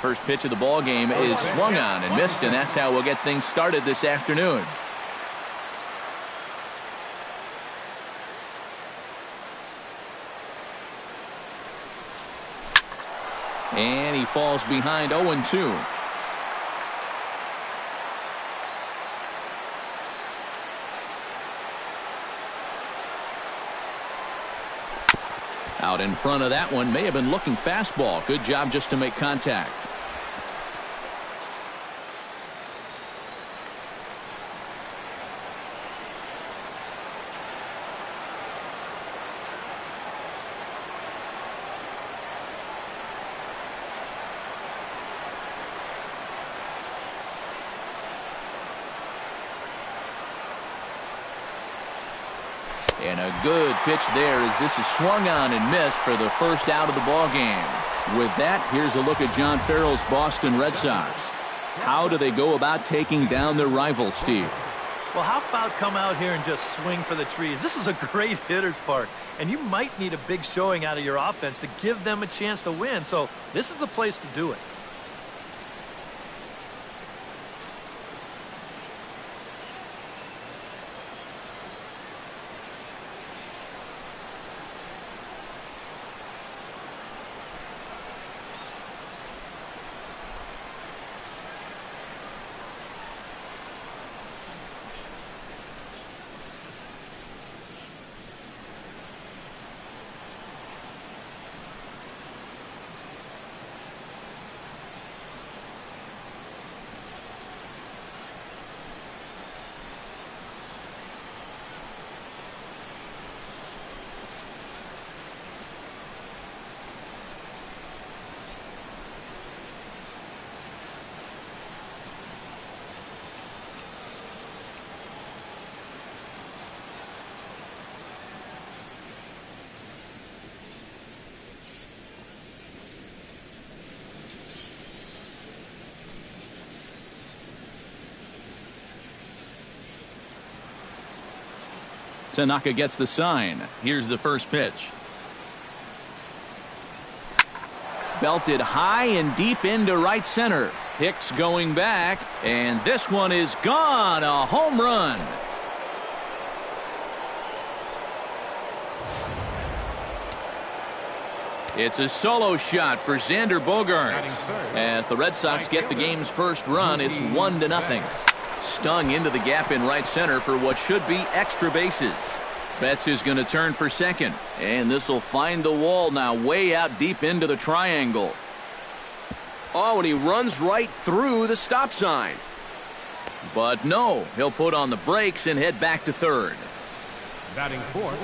First pitch of the ball game is swung on and missed, and that's how we'll get things started this afternoon. And he falls behind 0-2. Out in front of that one, may have been looking fastball. Good job just to make contact. And a good pitch there as this is swung on and missed for the first out of the ball game. With that, here's a look at John Farrell's Boston Red Sox. How do they go about taking down their rival, Steve? Well, how about come out here and just swing for the trees? This is a great hitter's park, and you might need a big showing out of your offense to give them a chance to win. So this is the place to do it. Tanaka gets the sign. Here's the first pitch. Belted high and deep into right center. Hicks going back, and this one is gone. A home run. It's a solo shot for Xander Bogaerts. As the Red Sox get the game's first run, it's 1-0. Stung into the gap in right center for what should be extra bases. Betts is going to turn for second, and this will find the wall now way out deep into the triangle. Oh, and he runs right through the stop sign. But no, he'll put on the brakes and head back to third. Batting fourth,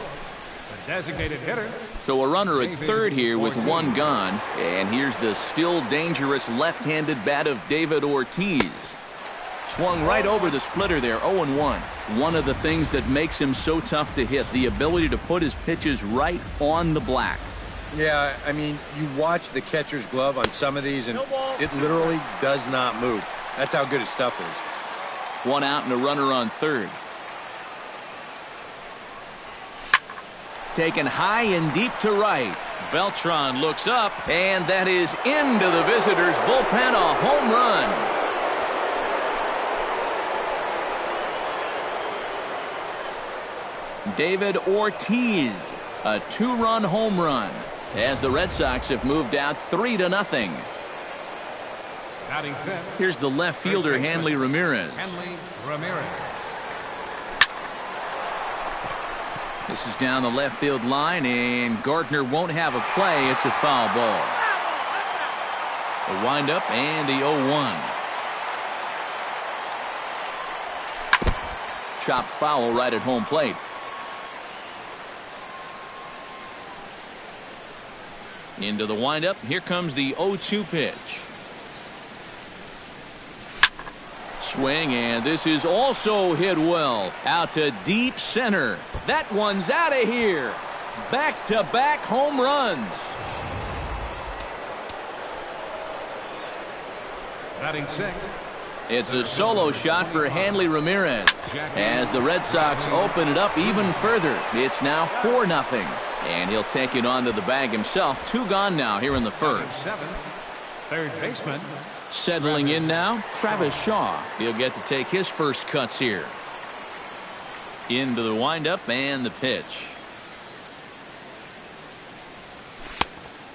the designated hitter. So a runner at third here with one gone, and here's the still dangerous left-handed bat of David Ortiz. Swung right over the splitter there, 0-1. One of the things that makes him so tough to hit, the ability to put his pitches right on the black. Yeah, I mean, you watch the catcher's glove on some of these, and it literally does not move. That's how good his stuff is. One out and a runner on third. Taken high and deep to right. Beltran looks up, and that is into the visitors' bullpen, a home run. David Ortiz, a two-run home run, as the Red Sox have moved out 3-0. Here's the left fielder, Hanley Ramirez. This is down the left field line, and Gardner won't have a play. It's a foul ball. A windup and the 0-1. Chopped foul right at home plate. Into the windup. Here comes the 0-2 pitch. Swing, and this is also hit well. Out to deep center. That one's out of here. Back-to-back home runs. Batting sixth. It's a solo shot for Hanley Ramirez. As the Red Sox open it up even further, it's now 4-0. And he'll take it onto the bag himself. Two gone now here in the first. third baseman. Settling in now, Travis Shaw. He'll get to take his first cuts here. Into the windup and the pitch.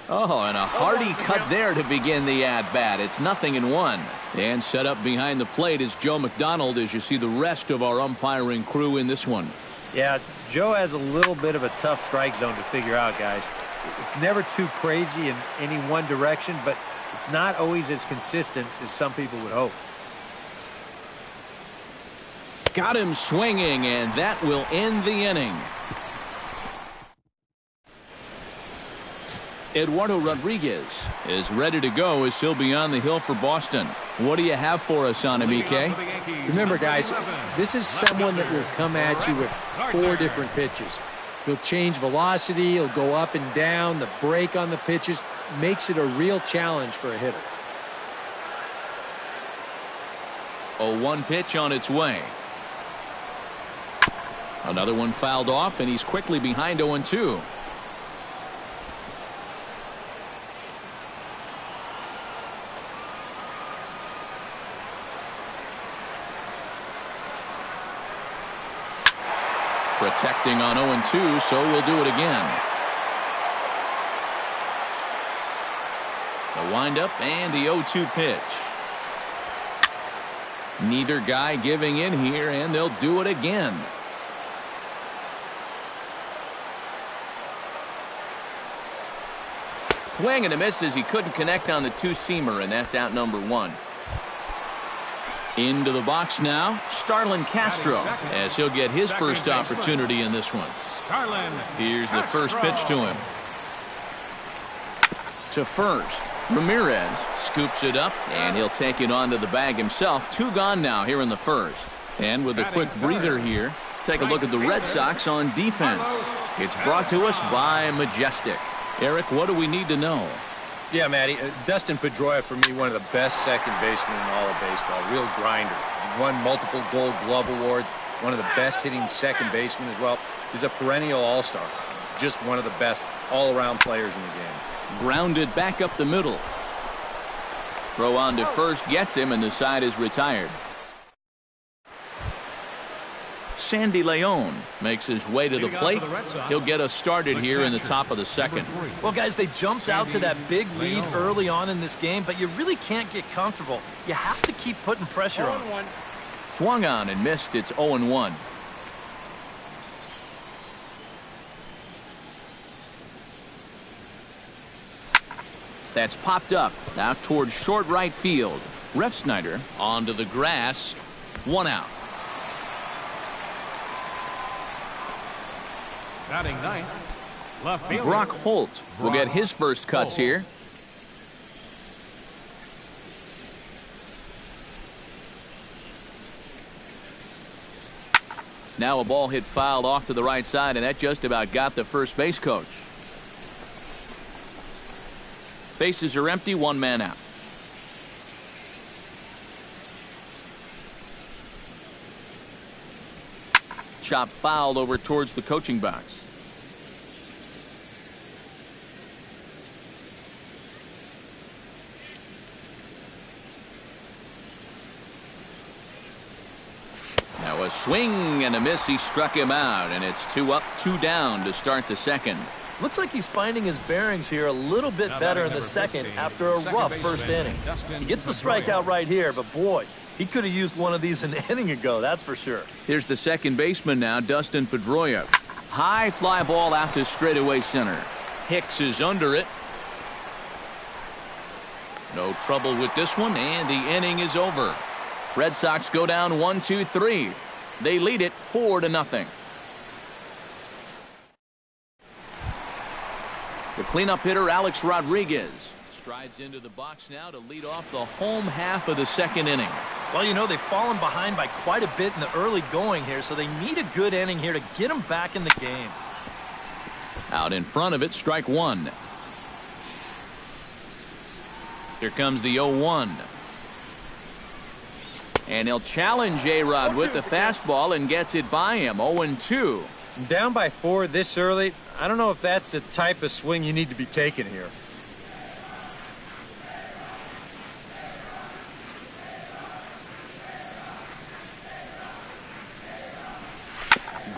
Oh, and a hearty cut there to begin the at-bat. It's 0-1. And set up behind the plate is Joe McDonald as you see the rest of our umpiring crew in this one. Yeah, Joe has a little bit of a tough strike zone to figure out, guys. It's never too crazy in any one direction, but it's not always as consistent as some people would hope. Got him swinging, and that will end the inning. Eduardo Rodriguez is ready to go as he'll be on the hill for Boston. What do you have for us on him, EK? Remember, guys, this is someone that will come at you with 4 different pitches. He'll change velocity, he'll go up and down, the break on the pitches makes it a real challenge for a hitter. 0-1 pitch on its way. Another one fouled off, and he's quickly behind 0-2. Protecting on 0-2, so we'll do it again. The windup and the 0-2 pitch. Neither guy giving in here, and they'll do it again. Swing and a miss as he couldn't connect on the two-seamer, and that's out number 1. Into the box now, Starlin Castro, as he'll get his first opportunity in this one. Here's the first pitch to him. To first, Ramirez scoops it up, and he'll take it onto the bag himself. 2 gone now here in the first. And with a quick breather here, let's take a look at the Red Sox on defense. It's brought to us by Majestic. Eric, what do we need to know? Yeah, Matty, Dustin Pedroia, for me, one of the best second basemen in all of baseball. Real grinder. He won multiple Gold Glove awards. One of the best hitting second basemen as well. He's a perennial all-star. Just one of the best all-around players in the game. Grounded back up the middle. Throw on to first gets him, and the side is retired. Sandy Leon makes his way to the plate. He'll get us started here in the top of the second. Well, guys, they jumped out to that big lead early on in this game, but you really can't get comfortable. You have to keep putting pressure on them. Swung on and missed. It's 0-1. That's popped up out towards short right field. Refsnyder onto the grass. 1 out. Batting 9th, left fielder Brock Holt will get his first cuts here. Now a ball hit fouled off to the right side, and that just about got the first base coach. Bases are empty, 1 man out. Chop fouled over towards the coaching box. Now a swing and a miss. He struck him out, and it's 2 up, 2 down to start the second. Looks like he's finding his bearings here a little bit better in the second after a rough first inning. He gets the strikeout right here, but boy, he could have used one of these an inning ago, that's for sure. Here's the second baseman now, Dustin Pedroia. High fly ball out to straightaway center. Hicks is under it. No trouble with this one, and the inning is over. Red Sox go down 1-2-3. They lead it 4-0. The cleanup hitter, Alex Rodriguez, strides into the box now to lead off the home half of the second inning. Well, you know, they've fallen behind by quite a bit in the early going here, so they need a good inning here to get them back in the game. Out in front of it, strike 1. Here comes the 0-1. And he'll challenge A-Rod with the fastball and gets it by him. 0-2. Down by 4 this early, I don't know if that's the type of swing you need to be taking here.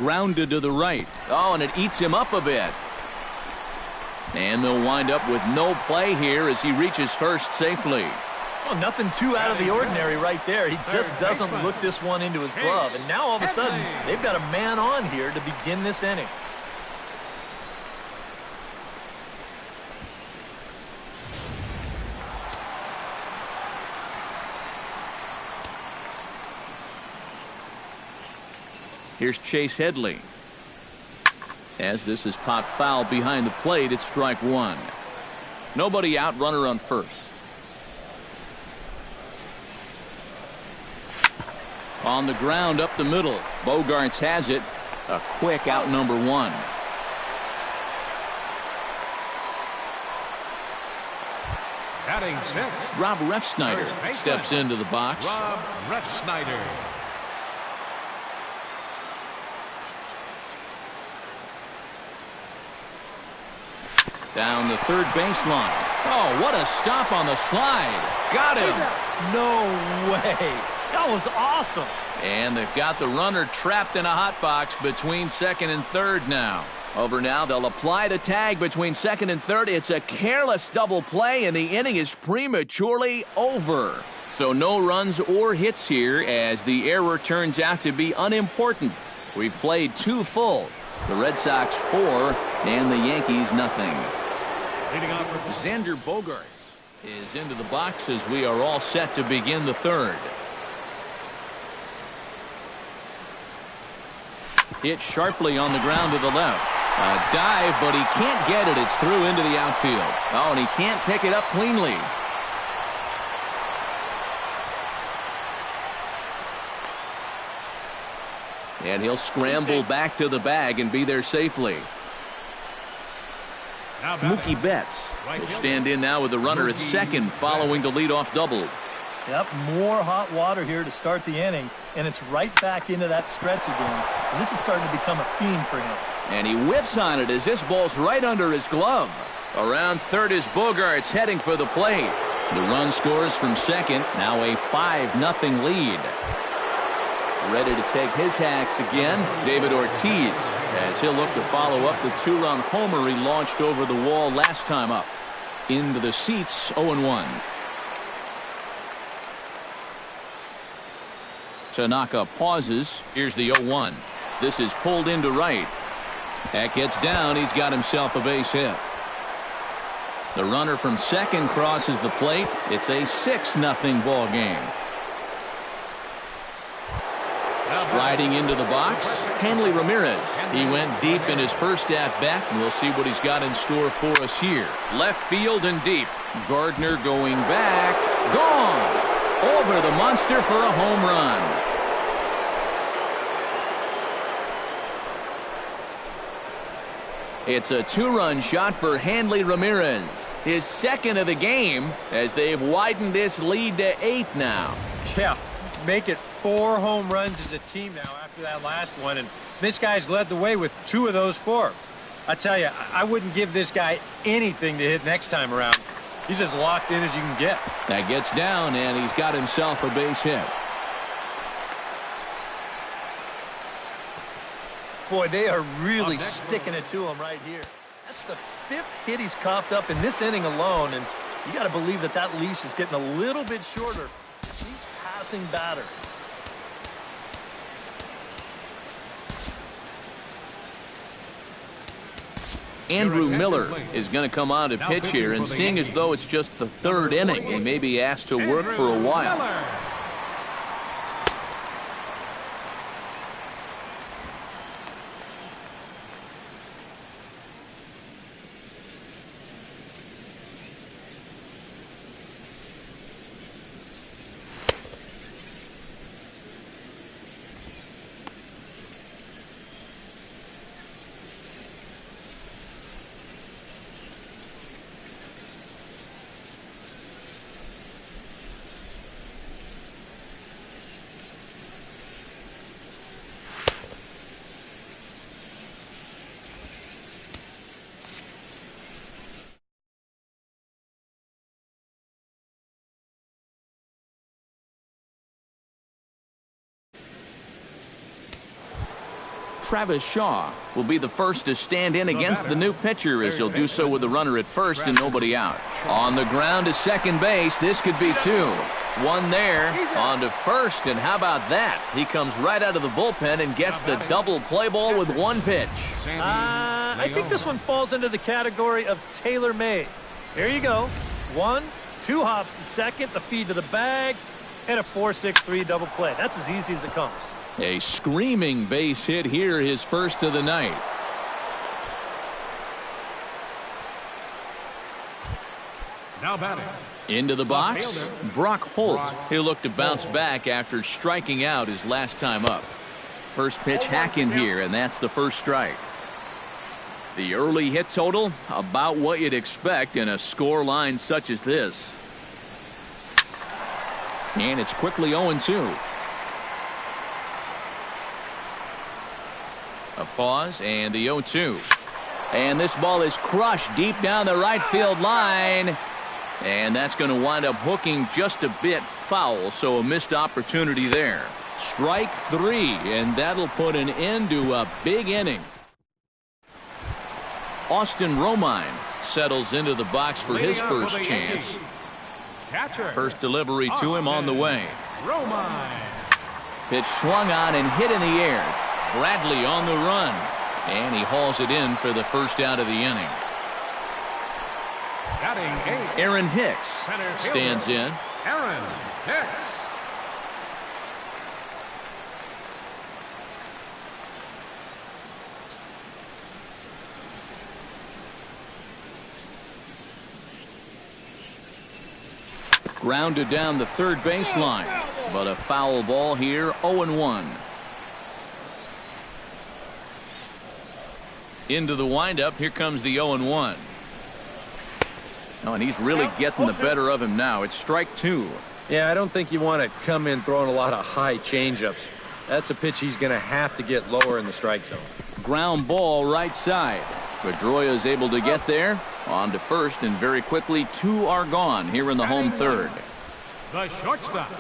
grounded to the right. Oh, and it eats him up a bit. And they'll wind up with no play here as he reaches first safely. Well, nothing too out of the ordinary right there. He just doesn't look this one into his glove. And now all of a sudden, they've got a man on here to begin this inning. Here's Chase Headley. As this is popped foul behind the plate, it's strike one. Nobody out, runner on first. On the ground up the middle. Bogaerts has it. A quick out number one. Batting sixth, Rob Refsnyder steps into the box. Rob Refsnyder. Down the third baseline. Oh, what a stop on the slide. Got him. No way. That was awesome. And they've got the runner trapped in a hot box between second and third now. Over now, they'll apply the tag between second and third. It's a careless double play, and the inning is prematurely over. So no runs or hits here as the error turns out to be unimportant. We played 2 full. The Red Sox 4 and the Yankees nothing. Leading off with Xander Bogaerts is into the box as we are all set to begin the third. Hit sharply on the ground to the left. A dive, but he can't get it. It's through into the outfield. Oh, and he can't pick it up cleanly. And he'll scramble back to the bag and be there safely. Mookie Betts will stand in now with the runner at second following the leadoff double. Yep, more hot water here to start the inning, and it's right back into that stretch again. And this is starting to become a theme for him. And he whiffs on it as this ball's right under his glove. Around third is Bogaerts heading for the plate. The run scores from second, now a 5-0 lead. Ready to take his hacks again, David Ortiz, as he'll look to follow up the 2-run homer he launched over the wall last time up. Into the seats, 0-1. Tanaka pauses. Here's the 0-1. This is pulled into right. That gets down. He's got himself a base hit. The runner from second crosses the plate. It's a 6-0 ball game. Striding into the box, Hanley Ramirez. He went deep in his first at-bat, and we'll see what he's got in store for us here. Left field and deep. Gardner going back. Gone! Over the monster for a home run. It's a 2-run shot for Hanley Ramirez. His second of the game as they've widened this lead to 8 now. Yeah, make it 4 home runs as a team now after that last one, and this guy's led the way with 2 of those 4. I tell you, I wouldn't give this guy anything to hit next time around. He's as locked in as you can get. That gets down, and he's got himself a base hit. Boy, they are really sticking it to him right here. That's the 5th hit he's coughed up in this inning alone, and you got to believe that that leash is getting a little bit shorter each passing batter. Andrew Miller is going to come on to pitch here, and seeing as though it's just the 3rd inning, he may be asked to work for a while. Travis Shaw will be the first to stand in against the new pitcher, as he'll do so with the runner at first and nobody out. On the ground to second base, this could be two. One there, on to first, and how about that? He comes right out of the bullpen and gets the double play ball with one pitch. I think this one falls into the category of tailor-made. Here you go. 1, 2 hops to second, the feed to the bag, and a 4-6-3 double play. That's as easy as it comes. A screaming base hit here, his first of the night. Now batting. Into the box, Brock Holt. He'll look to bounce back after striking out his last time up. First pitch hack in here, and that's the first strike. The early hit total, about what you'd expect in a score line such as this. And it's quickly 0-2. A pause and the 0-2. And this ball is crushed deep down the right field line. And that's going to wind up hooking just a bit foul, so a missed opportunity there. Strike 3, and that'll put an end to a big inning. Austin Romine settles into the box for his first chance. First delivery to him on the way. Pitch swung on and hit in the air. Bradley on the run, and he hauls it in for the first out of the inning. Aaron Hicks stands in. Aaron Hicks. Grounded down the third baseline, but a foul ball here, 0-1. Into the windup, here comes the 0-1. Oh, and he's really getting the better of him now. It's strike 2. Yeah, I don't think you want to come in throwing a lot of high changeups. That's a pitch he's going to have to get lower in the strike zone. Ground ball right side. Pedroia is able to get there. On to first, and very quickly 2 are gone here in the home third. The shortstop,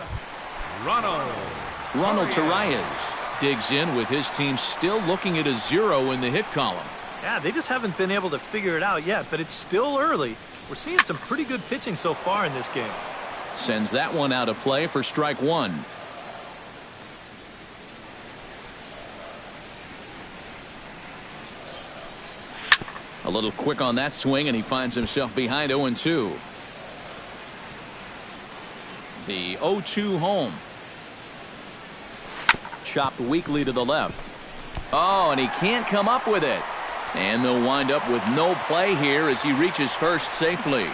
Ronald Torreyes digs in with his team still looking at a 0 in the hit column. Yeah, they just haven't been able to figure it out yet, but it's still early. We're seeing some pretty good pitching so far in this game. Sends that one out of play for strike 1. A little quick on that swing, and he finds himself behind 0-2. The 0-2 home. Chopped weakly to the left. Oh, and he can't come up with it. And they'll wind up with no play here as he reaches first safely.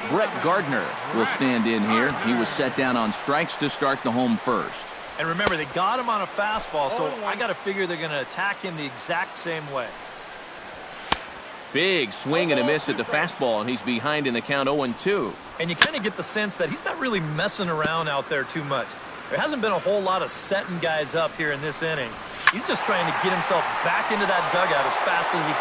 Brett Gardner will stand in here. He was set down on strikes to start the home first. And remember, they got him on a fastball, so I got to figure they're going to attack him the exact same way. Big swing and a miss at the fastball, and he's behind in the count 0-2. And you kind of get the sense that he's not really messing around out there too much. There hasn't been a whole lot of setting guys up here in this inning. He's just trying to get himself back into that dugout as fast as he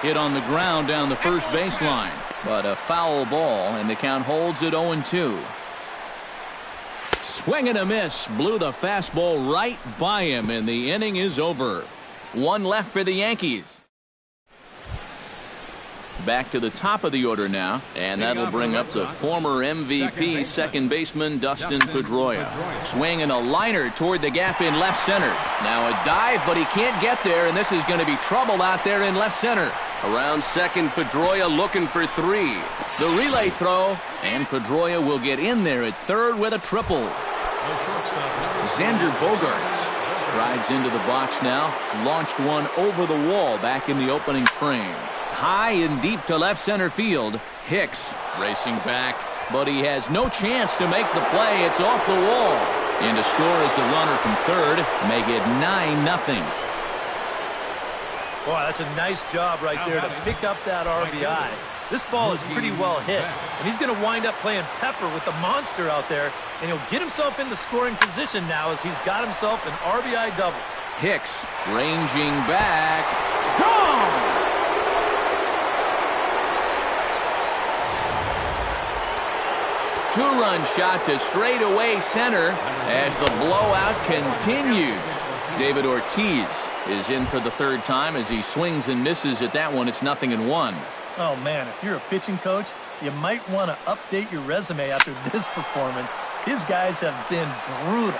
can. Hit on the ground down the first baseline, but a foul ball, and the count holds at 0-2. Swing and a miss, blew the fastball right by him, and the inning is over. 1 left for the Yankees. Back to the top of the order now, and that'll bring up the former MVP second baseman Dustin Pedroia. Swing and a liner toward the gap in left center. Now a dive, but he can't get there, and this is going to be trouble out there in left center. Around second, Pedroia looking for 3. The relay throw, and Pedroia will get in there at third with a triple. Xander Bogaerts strides into the box now. Launched one over the wall back in the opening frame. High and deep to left center field. Hicks racing back, but he has no chance to make the play. It's off the wall. And to score is the runner from third. Make it 9-0. Boy, that's a nice job right there to pick up that RBI. This ball is pretty well hit, and he's going to wind up playing pepper with the monster out there, and he'll get himself into scoring position now as he's got himself an RBI double. Hicks ranging back. Gone! Two-run shot to straightaway center as the blowout continues. David Ortiz is in for the third time as he swings and misses at that one. It's 0-1. Oh, man, if you're a pitching coach, you might want to update your resume after this performance. His guys have been brutal.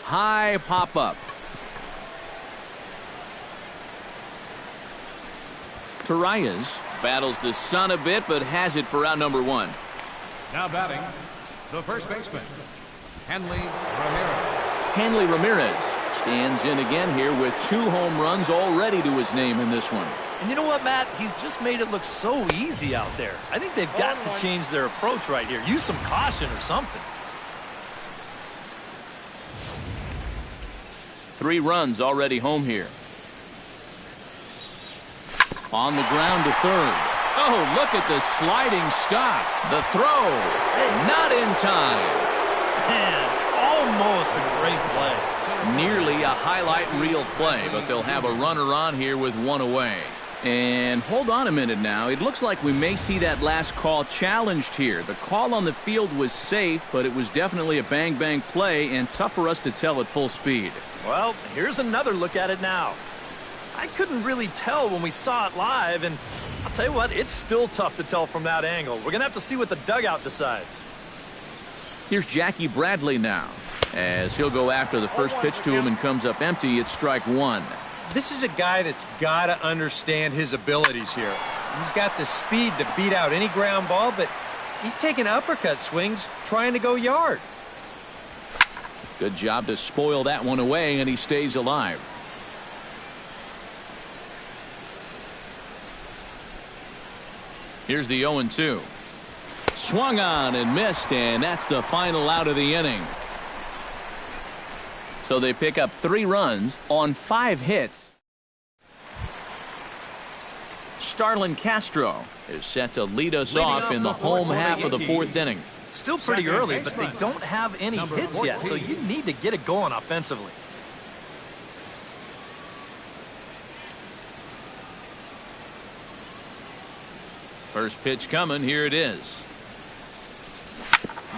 High pop-up. Torreyes battles the sun a bit, but has it for out number 1. Now batting, the first baseman, Hanley Ramirez. Hanley Ramirez stands in again here with 2 home runs already to his name in this one. And you know what, Matt? He's just made it look so easy out there. I think they've got to change their approach right here. Use some caution or something. 3 runs already home here. On the ground to third. Oh, look at the sliding stop. The throw, not in time. Man, almost a great play. Nearly a highlight reel play, but they'll have a runner on here with 1 away. And hold on a minute now. It looks like we may see that last call challenged here. The call on the field was safe, but it was definitely a bang-bang play and tough for us to tell at full speed. Well, here's another look at it now. I couldn't really tell when we saw it live, and I'll tell you what, it's still tough to tell from that angle. We're going to have to see what the dugout decides. Here's Jackie Bradley now, as he'll go after the first pitch to him and comes up empty. It's strike 1. This is a guy that's got to understand his abilities here. He's got the speed to beat out any ground ball, but he's taking uppercut swings trying to go yard. Good job to spoil that one away, and he stays alive. Here's the 0-2. Swung on and missed, and that's the final out of the inning. So they pick up 3 runs on 5 hits. Starlin Castro is set to lead us off in the home half of the 4th inning. Still pretty early, but they don't have any hits yet, so you need to get it going offensively. First pitch coming. Here it is.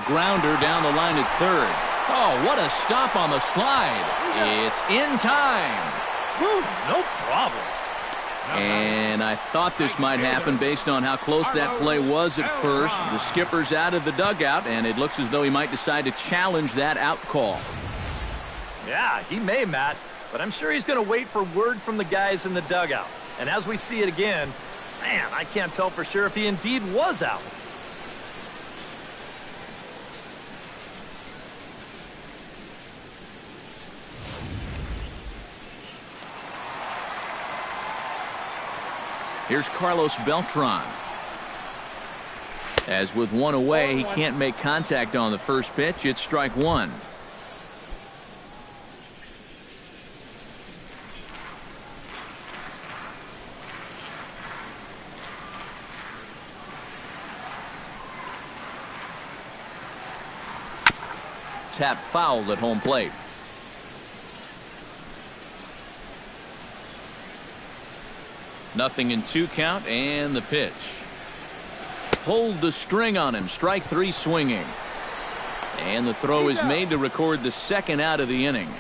Grounder down the line at third. Oh, what a stop on the slide. It's in time. Whew, no problem. And I thought this might happen based on how close that play was at first. The skipper's out of the dugout, and it looks as though he might decide to challenge that out call. Yeah, he may, Matt, but I'm sure he's going to wait for word from the guys in the dugout. And as we see it again, man, I can't tell for sure if he indeed was out. Here's Carlos Beltran. As with 1 away, he can't make contact on the first pitch. It's strike 1. Tap foul at home plate. Nothing in 2 count, and the pitch. Pulled the string on him. Strike 3 swinging. And the throw is made to record the 2nd out of the inning.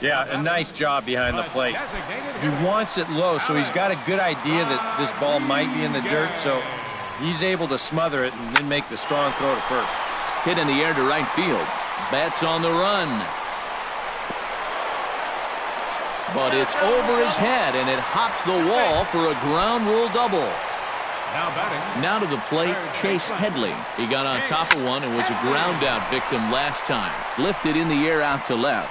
Yeah, a nice job behind the plate. He wants it low, so he's got a good idea that this ball might be in the dirt, so he's able to smother it and then make the strong throw to first. Hit in the air to right field. Betts on the run. But it's over his head, and it hops the wall for a ground rule double. Now to the plate, Chase Headley. He got on top of one and was a ground out victim last time. Lifted in the air out to left.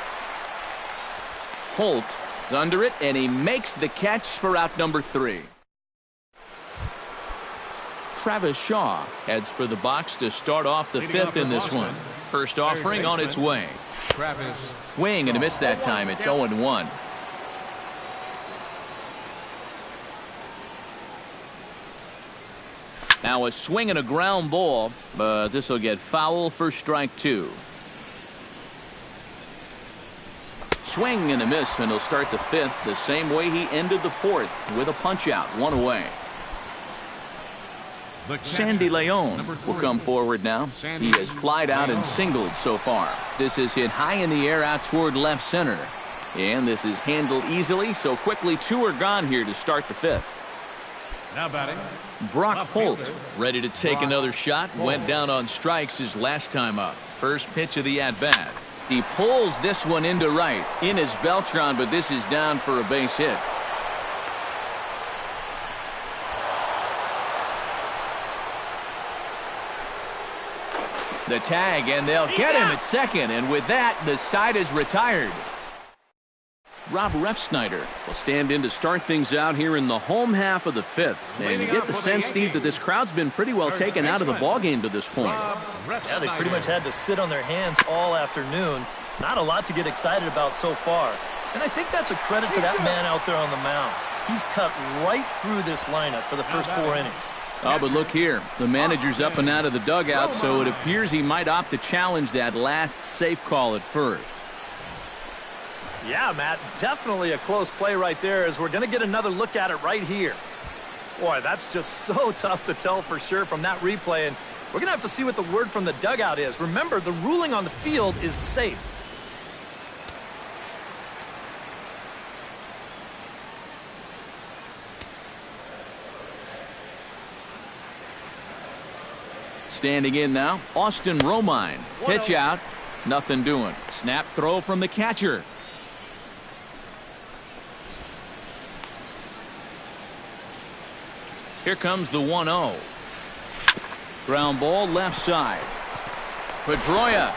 Holt is under it, and he makes the catch for out number 3. Travis Shaw heads for the box to start off the 5th in this one. First offering on its way. Swing and a miss that time. It's 0-1. Now a swing and a ground ball, but this will get foul for strike 2. Swing and a miss, and he'll start the fifth the same way he ended the fourth, with a punch-out, 1 away. Sandy Leon will come forward now. He has flied out and singled so far. This is hit high in the air out toward left center. And this is handled easily, so quickly 2 are gone here to start the fifth. Now batting, Brock Holt, ready to take another shot. Went down on strikes his last time up. First pitch of the at-bat. He pulls this one into right. In is Beltran, but this is down for a base hit. The tag, and they'll get him at second, and with that, the side is retired. Rob Refsnyder will stand in to start things out here in the home half of the fifth. And you get the sense, Steve, that this crowd's been pretty well taken out of the ballgame to this point. Yeah, they pretty much had to sit on their hands all afternoon. Not a lot to get excited about so far. And I think that's a credit to that man out there on the mound. He's cut right through this lineup for the first 4 innings. Oh, but look here. The manager's up and out of the dugout, so it appears he might opt to challenge that last safe call at first. Yeah, Matt, definitely a close play right there, as we're going to get another look at it right here. Boy, that's just so tough to tell for sure from that replay, and we're going to have to see what the word from the dugout is. Remember, the ruling on the field is safe. Standing in now, Austin Romine. Pitch out, nothing doing. Snap throw from the catcher. Here comes the 1-0. Ground ball left side. Pedroia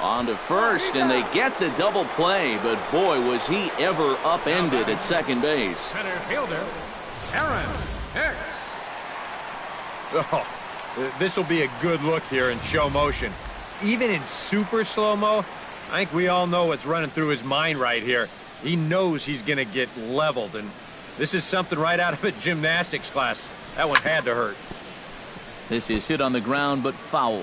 on to first, and they get the double play, but boy, was he ever upended at second base. center fielder, Aaron Hicks. Oh, this will be a good look here in show motion. Even in super slow-mo, I think we all know what's running through his mind right here. He knows he's going to get leveled, and this is something right out of a gymnastics class. That one had to hurt. This is hit on the ground, but foul.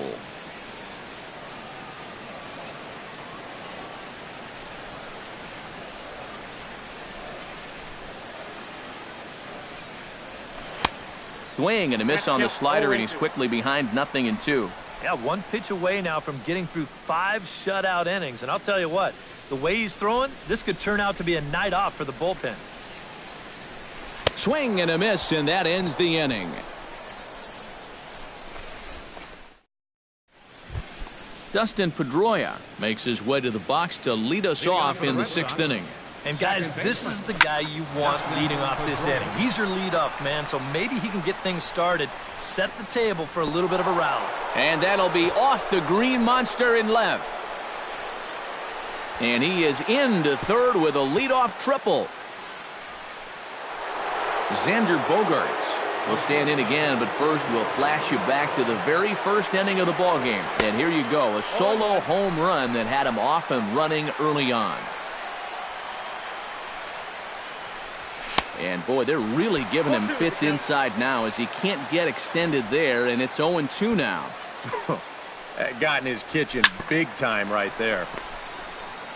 Swing and a miss on the slider, and he's quickly behind 0-2. Yeah, 1 pitch away now from getting through 5 shutout innings. And I'll tell you what, the way he's throwing, this could turn out to be a night off for the bullpen. Swing and a miss, and that ends the inning. Dustin Pedroia makes his way to the box to lead us off in the 6th inning. And guys, this is the guy you want leading off this inning. He's your leadoff man, so maybe he can get things started, set the table for a little bit of a rally. And that'll be off the green monster in left. And he is into third with a leadoff triple. Xander Bogaerts will stand in again, but first we'll flash you back to the very first inning of the ballgame. And here you go, a solo home run that had him off and running early on. And boy, they're really giving him fits inside now as he can't get extended there, and it's 0-2 now. Got in his kitchen big time right there.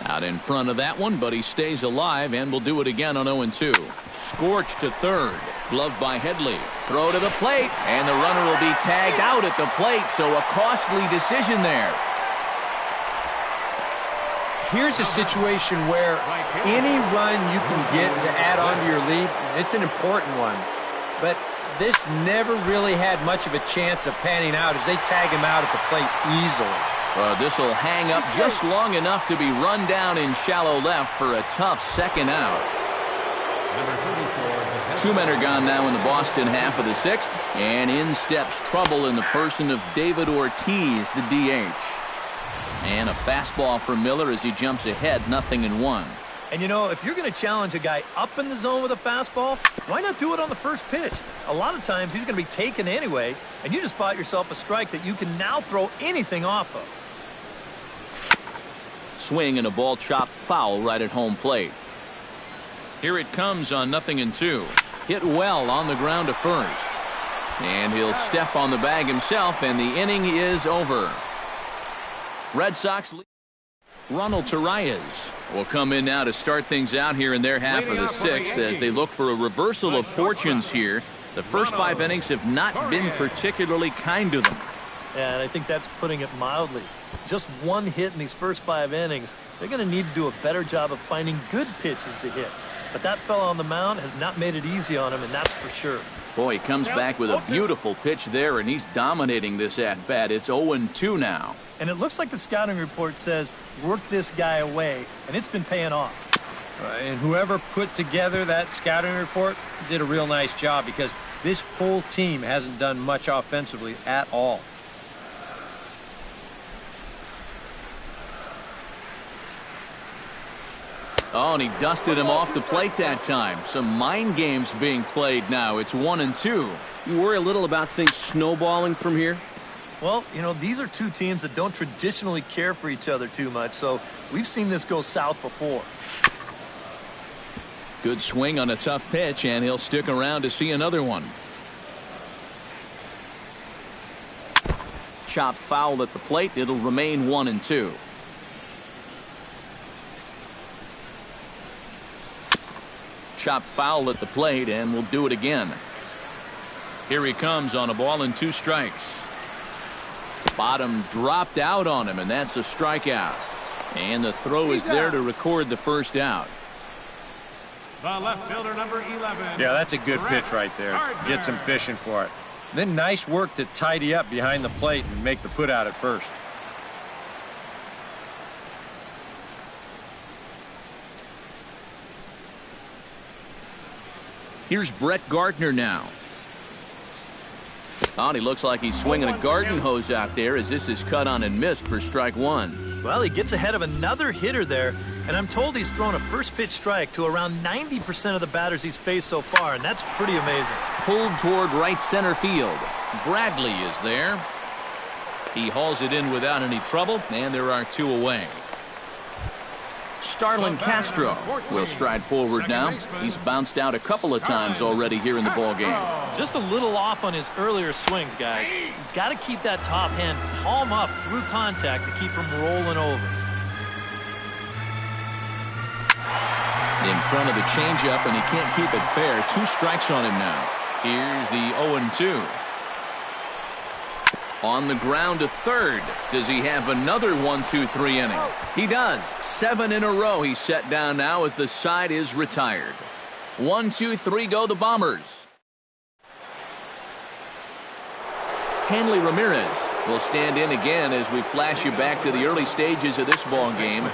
Out in front of that one, but he stays alive and will do it again on 0-2. Scorched to third. Gloved by Headley. Throw to the plate, and the runner will be tagged out at the plate, so a costly decision there. Here's a situation where any run you can get to add on to your lead, it's an important one. But this never really had much of a chance of panning out as they tag him out at the plate easily. This will hang up just long enough to be run down in shallow left for a tough second out. Number 34. 2 men are gone now in the Boston half of the 6th, and in steps trouble in the person of David Ortiz, the DH. And a fastball from Miller as he jumps ahead, 0-1. And you know, if you're going to challenge a guy up in the zone with a fastball, why not do it on the first pitch? A lot of times he's going to be taken anyway, and you just bought yourself a strike that you can now throw anything off of. Swing and a ball chopped foul right at home plate. Here it comes on 0-2. Hit well on the ground to first. And he'll step on the bag himself, and the inning is over. Red Sox lead. Ronald Torreyes will come in now to start things out here in their half of the sixth as they look for a reversal of fortunes here. The first 5 innings have not been particularly kind to them. Yeah, and I think that's putting it mildly. Just one hit in these first 5 innings. They're going to need to do a better job of finding good pitches to hit. But that fella on the mound has not made it easy on him, and that's for sure. Boy, he comes back with a beautiful pitch there, and he's dominating this at-bat. It's 0-2 now. And it looks like the scouting report says, work this guy away, and it's been paying off. And whoever put together that scouting report did a real nice job, because this whole team hasn't done much offensively at all. Oh, and he dusted him off the plate that time. Some mind games being played now. It's 1-2. You worry a little about things snowballing from here? Well, you know, these are two teams that don't traditionally care for each other too much, so we've seen this go south before. Good swing on a tough pitch, and he'll stick around to see another one. Chopped foul at the plate. It'll remain 1-2. Chopped foul at the plate, and we'll do it again. Here he comes on a ball and 2 strikes. Bottom dropped out on him, and that's a strikeout. And the throw is there to record the first out. The left fielder, number 11. Yeah, that's a good pitch right there. Gets him fishing for it. Then nice work to tidy up behind the plate and make the put out at first. Here's Brett Gardner now. Oh, and he looks like he's swinging a garden hose out there as this is cut on and missed for strike 1. Well, he gets ahead of another hitter there, and I'm told he's thrown a first pitch strike to around 90% of the batters he's faced so far, and that's pretty amazing. Pulled toward right center field. Bradley is there. He hauls it in without any trouble, and there are 2 away. Starlin Castro will stride forward now. He's bounced out a couple of times already here in the ballgame. Just a little off on his earlier swings, guys. You've got to keep that top hand palm up through contact to keep him rolling over. In front of the changeup, and he can't keep it fair. 2 strikes on him now. Here's the 0-2. On the ground to third. Does he have another 1-2-3 inning? He does. 7 in a row he's set down now as the side is retired. 1-2-3 go the Bombers. Hanley Ramirez will stand in again as we flash you back to the early stages of this ball game.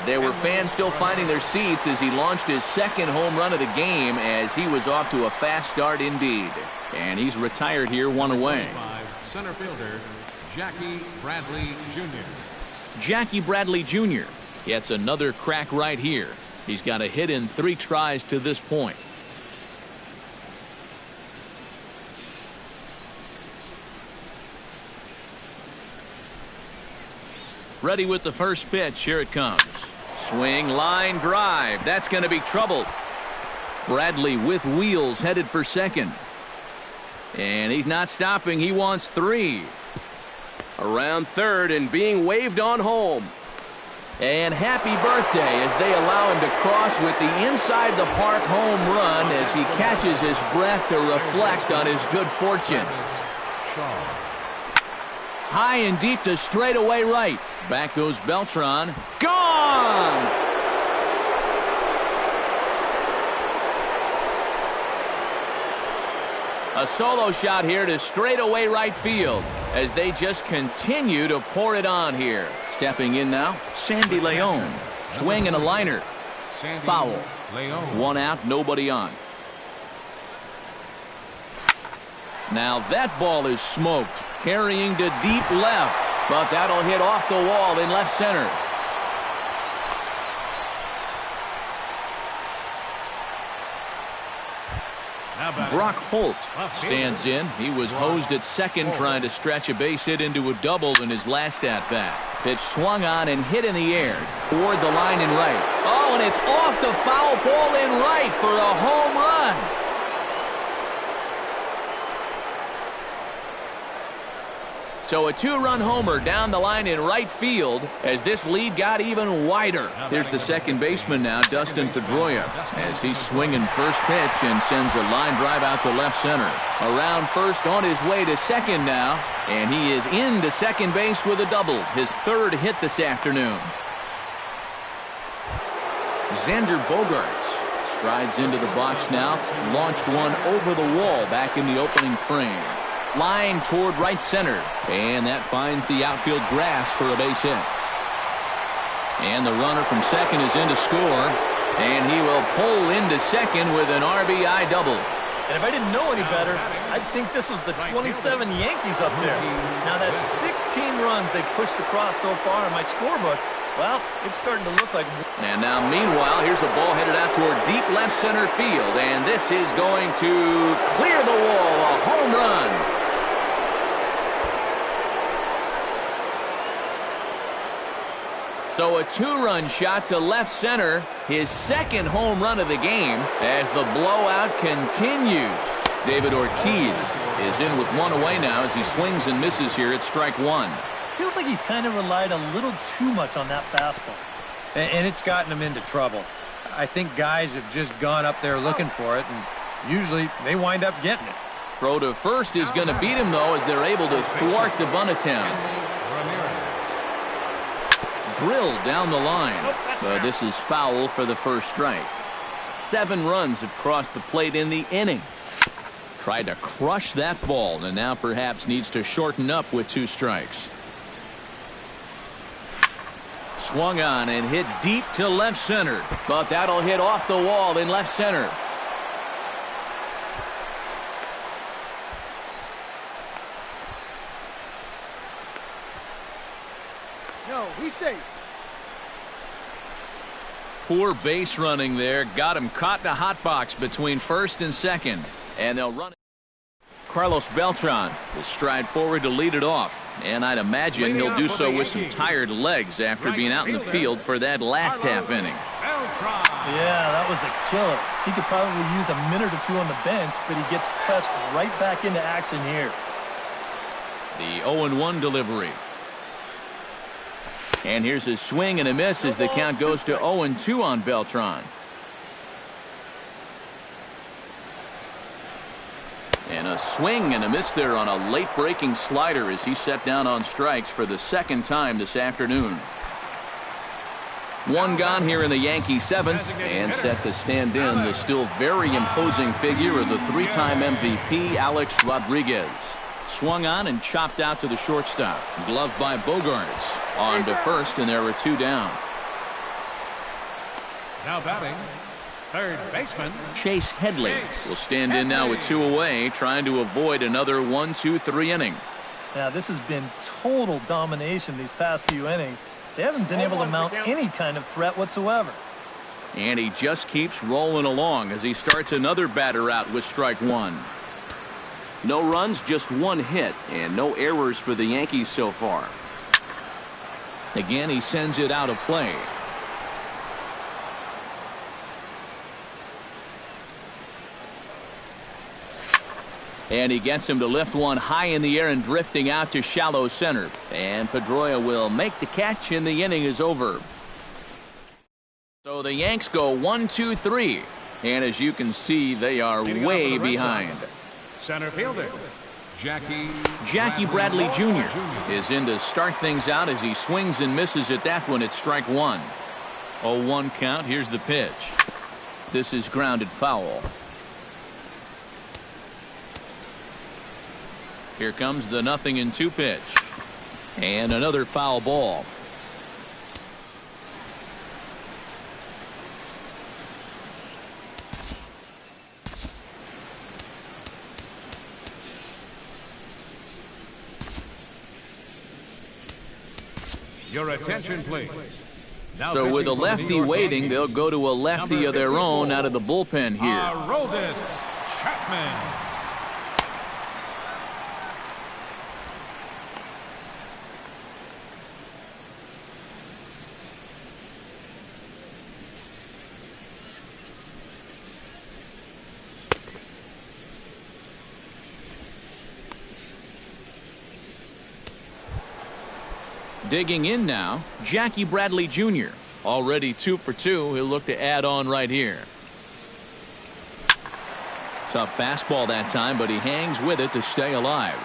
There were fans still finding their seats as he launched his 2nd home run of the game as he was off to a fast start indeed. And he's retired here, 1 away. Center fielder, Jackie Bradley Jr. Jackie Bradley Jr. gets another crack right here. He's got a hit in 3 tries to this point. Ready with the first pitch. Here it comes. Swing, line, drive. That's going to be trouble. Bradley with wheels headed for second. And he's not stopping. He wants 3. Around third and being waved on home. And happy birthday as they allow him to cross with the inside the park home run as he catches his breath to reflect on his good fortune. High and deep to straightaway right. Back goes Beltran. Gone! A solo shot here to straightaway right field as they just continue to pour it on here. Stepping in now, Sandy Leon. Swing and a liner. Foul. 1 out, nobody on. Now that ball is smoked. Carrying to deep left. But that'll hit off the wall in left center. Brock Holt stands in. He was hosed at second trying to stretch a base hit into a double in his last at-bat. Pitch swung on and hit in the air toward the line in right. Oh, and it's off the foul pole in right for a home run. So a two-run homer down the line in right field as this lead got even wider. Here's the second baseman now, Dustin Pedroia, as he's swinging first pitch and sends a line drive out to left center. Around first, on his way to second now, and he is into second base with a double, his third hit this afternoon. Xander Bogaerts strides into the box now, launched one over the wall back in the opening frame. Line toward right center, and that finds the outfield grass for a base hit. And the runner from second is in to score, and he will pull into second with an RBI double. And if I didn't know any better, I'd think this was the 27 Yankees up there. Now that 16 runs they've pushed across so far in my scorebook, well, it's starting to look like... And now, meanwhile, here's a ball headed out toward deep left center field, and this is going to clear the wall, a home run. So a two-run shot to left center, his second home run of the game as the blowout continues. David Ortiz is in with one away now as he swings and misses here at strike one. Feels like he's kind of relied a little too much on that fastball. And it's gotten him into trouble. I think guys have just gone up there looking for it, and usually they wind up getting it. Throw to first is going to beat him, though, as they're able to thwart the bunt attempt. Drilled down the line, but this is foul for the first strike. 7 runs have crossed the plate in the inning. Tried to crush that ball, and now perhaps needs to shorten up with 2 strikes. Swung on and hit deep to left center, but that'll hit off the wall in left center. No, he's safe. Poor base running there. Got him caught in a hot box between first and second. And they'll run it. Carlos Beltran will stride forward to lead it off. And I'd imagine he'll do so with some tired legs after being out in the field for that last half inning. Yeah, that was a killer. He could probably use a minute or 2 on the bench, but he gets pressed right back into action here. The 0-1 delivery. And here's his swing and a miss as the count goes to 0-2 on Beltran. And a swing and a miss there on a late breaking slider as he set down on strikes for the second time this afternoon. 1 gone here in the Yankee 7th, and set to stand in the still very imposing figure of the 3-time MVP Alex Rodriguez. Swung on and chopped out to the shortstop. Gloved by Bogaerts. On to first, and there were 2 down. Now batting, third baseman Chase Headley will stand in now with 2 away, trying to avoid another 1-2-3 inning. Now, this has been total domination these past few innings. They haven't been able to mount any kind of threat whatsoever. And he just keeps rolling along as he starts another batter out with strike 1. No runs, just 1 hit, and no errors for the Yankees so far. Again, he sends it out of play. And he gets him to lift one high in the air and drifting out to shallow center. And Pedroia will make the catch, and the inning is over. So the Yanks go 1-2-3. And as you can see, they are way behind. Center fielder Jackie Bradley Jr. is in to start things out as he swings and misses at that one at strike 1. 0-1 count. Here's the pitch. This is grounded foul. Here comes the 0-2 pitch. And another foul ball. Your attention, please. Now So with a lefty waiting, they'll go to a lefty of their own out of the bullpen here. Aroldis Chapman. Digging in now, Jackie Bradley Jr. Already 2 for 2. He'll look to add on right here. Tough fastball that time, but he hangs with it to stay alive.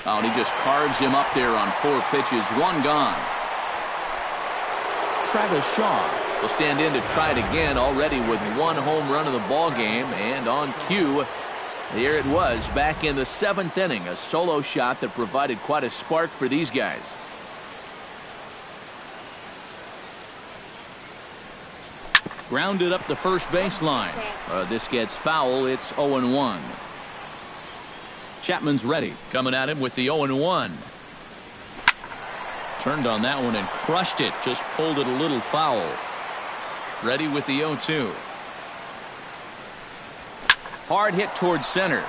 Oh, and he just carves him up there on 4 pitches. 1 gone. Travis Shaw will stand in to try it again, already with 1 home run of the ball game, and on cue, here it was back in the 7th inning, a solo shot that provided quite a spark for these guys. Grounded up the first baseline. This gets foul. It's 0-1. Chapman's ready, coming at him with the 0-1. Turned on that one and crushed it. Just pulled it a little foul. Ready with the 0-2. Hard hit towards center.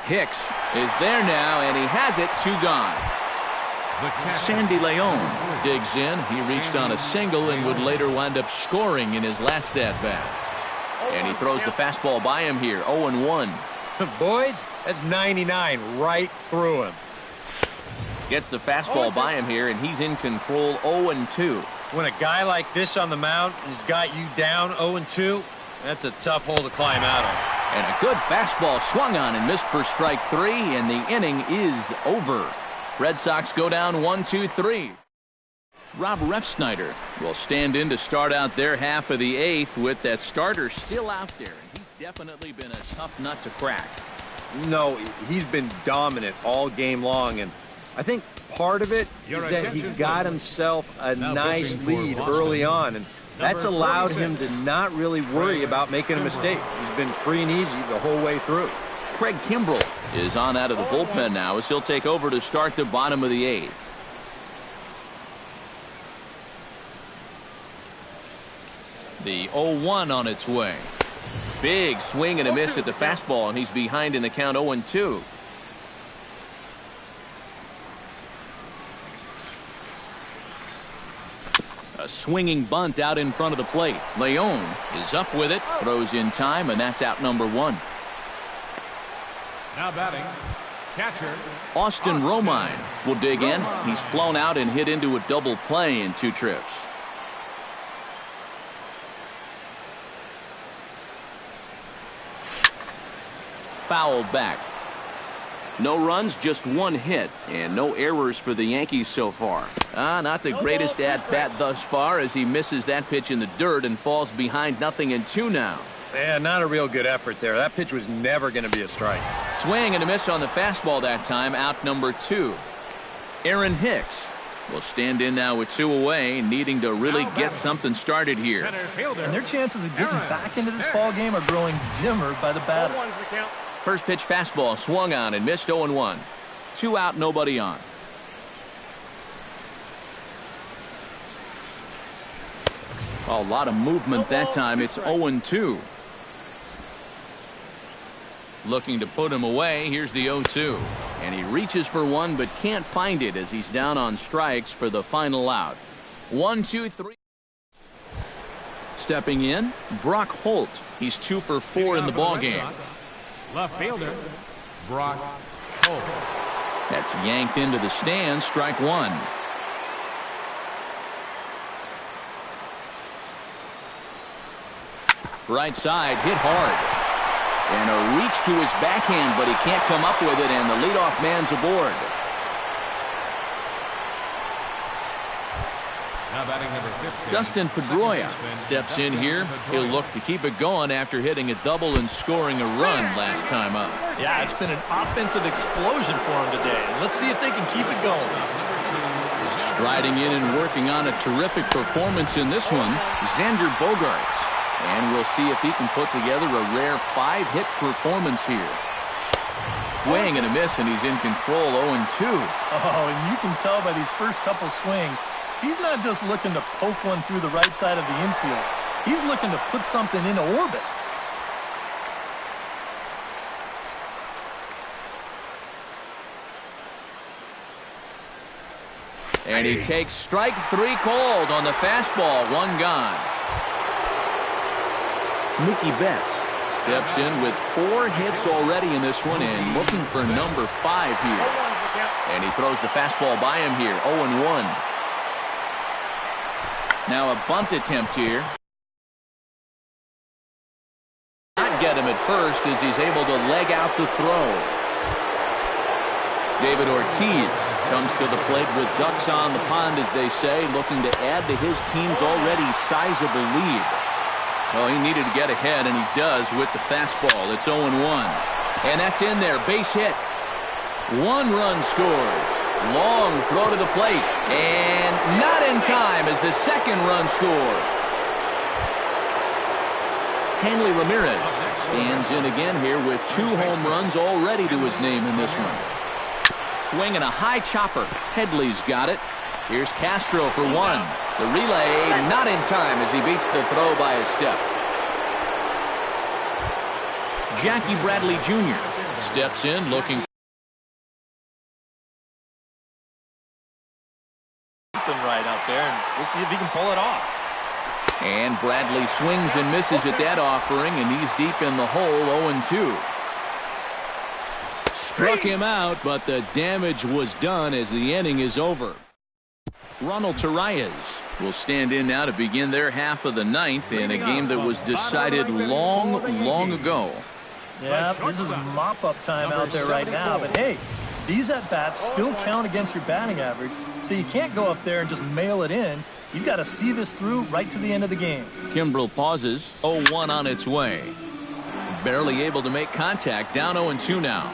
Hicks is there now, and he has it. 2 gone. Sandy Leon digs in. He reached on a single and would later wind up scoring in his last at-bat. And he throws the fastball by him here. 0-1. Boys, that's 99 right through him. Gets the fastball by him here, and he's in control. 0-2. When a guy like this on the mound has got you down 0-2, that's a tough hole to climb out of. And a good fastball swung on and missed for strike 3, and the inning is over. Red Sox go down 1-2-3. Rob Refsnyder will stand in to start out their half of the 8th with that starter still out there. And he's definitely been a tough nut to crack. No, he's been dominant all game long, and I think part of it is that he got himself a nice lead early on, and that's allowed him to not really worry about making a mistake. He's been free and easy the whole way through. Craig Kimbrell is on out of the bullpen now as he'll take over to start the bottom of the 8th. The 0-1 on its way. Big swing and a miss at the fastball, and he's behind in the count. 0-2. A swinging bunt out in front of the plate. Leon is up with it, throws in time, and that's out number 1. Now batting, catcher Austin Romine will dig in. He's flown out and hit into a double play in 2 trips. Fouled back. No runs, just 1 hit, and no errors for the Yankees so far. Not the greatest at-bat thus far as he misses that pitch in the dirt and falls behind 0-2 now. Yeah, not a real good effort there. That pitch was never going to be a strike. Swing and a miss on the fastball that time, out number 2. Aaron Hicks will stand in now with 2 away, needing to really get something started here. And their chances of getting back into this ball game are growing dimmer by the batter. First pitch fastball swung on and missed. 0-1. 2 out, nobody on. A lot of movement that time. It's 0-2. Looking to put him away. Here's the 0-2. And he reaches for one but can't find it as he's down on strikes for the final out. 1-2-3. Stepping in, Brock Holt. He's 2 for 4 in the ball game. Left fielder, Brock Holt. That's yanked into the stands. Strike 1. Right side, hit hard. And a reach to his backhand, but he can't come up with it, and the leadoff man's aboard. Now batting number 15. Dustin Pedroia steps in here. He'll look to keep it going after hitting a double and scoring a run last time up. Yeah, it's been an offensive explosion for him today. Let's see if they can keep it going. Striding in and working on a terrific performance in this one, Xander Bogaerts. And we'll see if he can put together a rare 5-hit performance here. Swing and a miss, and he's in control. 0-2. Oh, and you can tell by these first couple swings, he's not just looking to poke one through the right side of the infield. He's looking to put something into orbit. And he takes strike 3 called on the fastball. 1 gone. Mookie Betts steps in with 4 hits already in this one and looking for number 5 here. And he throws the fastball by him here, 0-1. Now a bunt attempt here. Not get him at first as he's able to leg out the throw. David Ortiz comes to the plate with ducks on the pond, as they say, looking to add to his team's already sizable lead. Well, he needed to get ahead, and he does with the fastball. It's 0-1. And that's in there. Base hit. 1 run scores. Long throw to the plate. And not in time as the second run scores. Hanley Ramirez stands in again here with 2 home runs already to his name in this one. Swinging a high chopper. Headley's got it. Here's Castro for 1. The relay not in time as he beats the throw by a step. Jackie Bradley Jr. steps in looking right out there, and we'll see if he can pull it off. And Bradley swings and misses at that offering, and he's deep in the hole, 0-2. Struck him out, but the damage was done as the inning is over. Ronald Torreyes will stand in now to begin their half of the 9th in a game that was decided long ago. Yeah, this is mop-up time out there right now, but hey, these at-bats still count against your batting average, so you can't go up there and just mail it in. You've got to see this through right to the end of the game. Kimbrel pauses, 0-1 on its way. Barely able to make contact, down 0-2 now.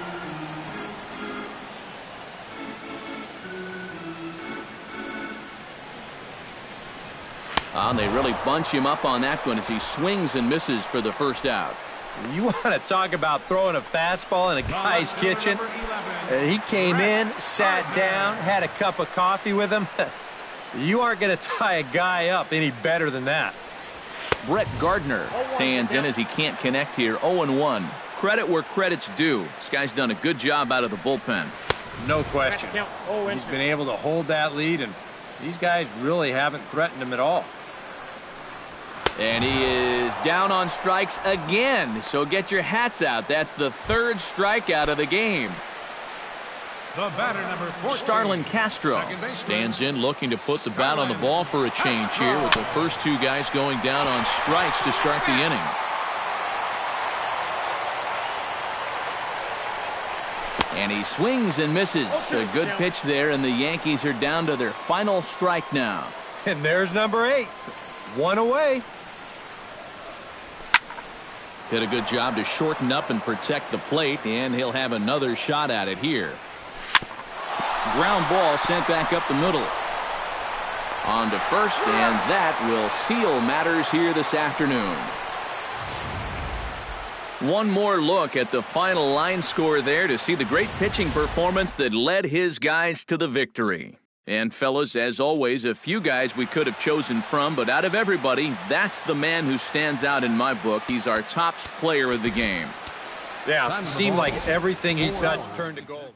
And they really bunch him up on that one as he swings and misses for the first out. You want to talk about throwing a fastball in a guy's kitchen? He came in, sat down, had a cup of coffee with him. You aren't going to tie a guy up any better than that. Brett Gardner stands in as he can't connect here, 0-1. Credit where credit's due. This guy's done a good job out of the bullpen. No question. He's been able to hold that lead, and these guys really haven't threatened him at all. And he is down on strikes again, so get your hats out. That's the 3rd strikeout of the game. The batter, number 14. Starlin Castro stands in looking to put the bat on the ball for a change here with the first 2 guys going down on strikes to start the inning. And he swings and misses. A good pitch there, and the Yankees are down to their final strike now. And there's number 8. 1 away. Did a good job to shorten up and protect the plate, and he'll have another shot at it here. Ground ball sent back up the middle. On to first, and that will seal matters here this afternoon. One more look at the final line score there to see the great pitching performance that led his guys to the victory. And fellas, as always, a few guys we could have chosen from, but out of everybody, that's the man who stands out in my book. He's our top player of the game. Yeah, seemed like everything he touched turned to gold.